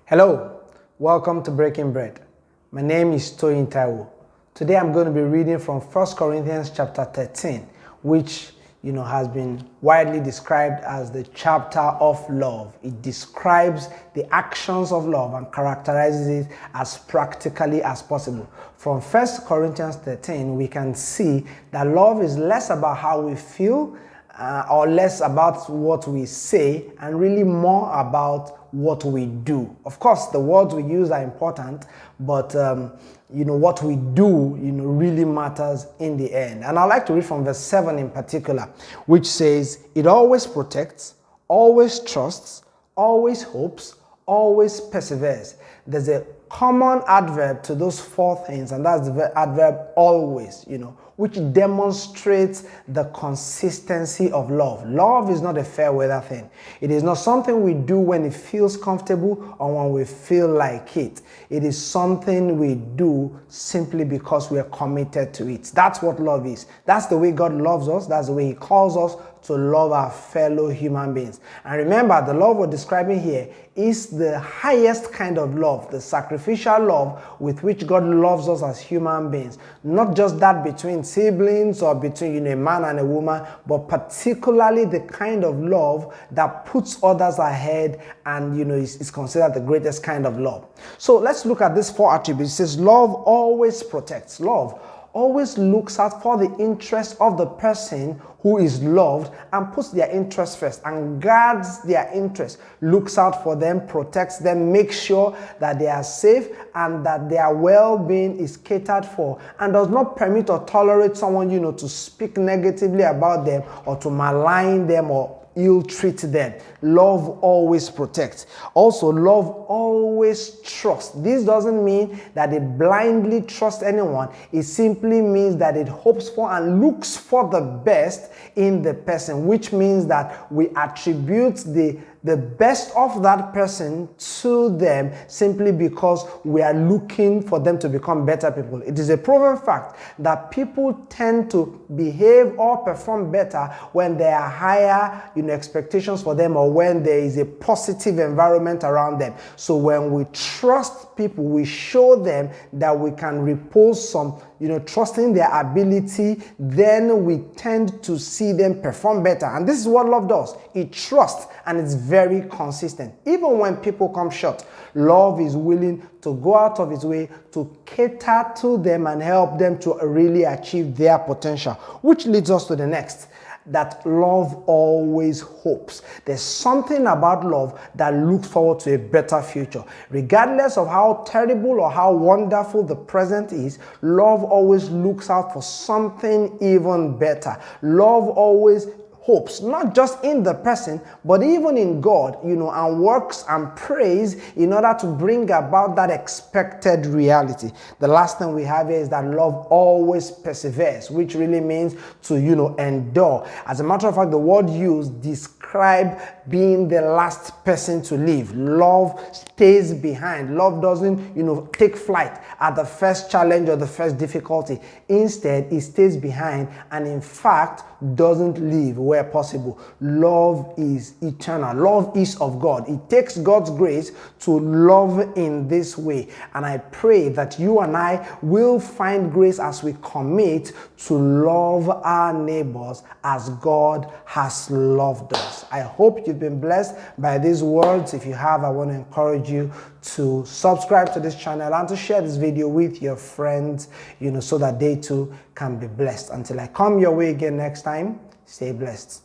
Hello, welcome to Breaking Bread. My name is Toyin Taiwo. Today I'm going to be reading from 1 Corinthians chapter 13, which has been widely described as the chapter of love. It describes the actions of love and characterizes it as practically as possible. From 1 Corinthians 13, we can see that love is less about how we feel or less about what we say and really more about what we do. Of course, the words we use are important, but what we do really matters in the end. And I'd like to read from verse 7 in particular, which says, "It always protects, always trusts, always hopes, always perseveres." There's a common adverb to those four things, and that's the adverb always, which demonstrates the consistency of love. Love is not a fair weather thing. It is not something we do when it feels comfortable or when we feel like it. It is something we do simply because we are committed to it. That's what love is. That's the way God loves us. That's the way He calls us to love our fellow human beings. And remember, the love we're describing here is the highest kind of love, the sacrificial love with which God loves us as human beings. Not just that between siblings or between a man and a woman, but particularly the kind of love that puts others ahead and is considered the greatest kind of love. So let's look at these four attributes. It says love always protects. Love always looks out for the interest of the person who is loved and puts their interest first and guards their interest, looks out for them, protects them, makes sure that they are safe and that their well-being is catered for, and does not permit or tolerate someone to speak negatively about them or to malign them or ill-treat them. Love always protects. Also, love always trusts. This doesn't mean that it blindly trusts anyone. It simply means that it hopes for and looks for the best in the person, which means that we attribute the best of that person to them simply because we are looking for them to become better people. It is a proven fact that people tend to behave or perform better when there are higher expectations for them or when there is a positive environment around them. So when we trust people, we show them that we can repose some trusting their ability, then we tend to see them perform better. And this is what love does. It trusts and it's very consistent. Even when people come short, love is willing to go out of its way to cater to them and help them to really achieve their potential. Which leads us to the next, that love always hopes. There's something about love that looks forward to a better future. Regardless of how terrible or how wonderful the present is, love always looks out for something even better. Love always hopes, not just in the person, but even in God, and works and prays in order to bring about that expected reality. The last thing we have here is that love always perseveres, which really means to, endure. As a matter of fact, the word used describe being the last person to leave. Love stays behind. Love doesn't, take flight at the first challenge or the first difficulty. Instead, it stays behind and in fact doesn't leave where possible. Love is eternal. Love is of God. It takes God's grace to love in this way. And I pray that you and I will find grace as we commit to love our neighbors as God has loved us. I hope you've been blessed by these words. If you have, I want to encourage you to subscribe to this channel and to share this video with your friends, so that they too can be blessed. Until I come your way again next time, stay blessed.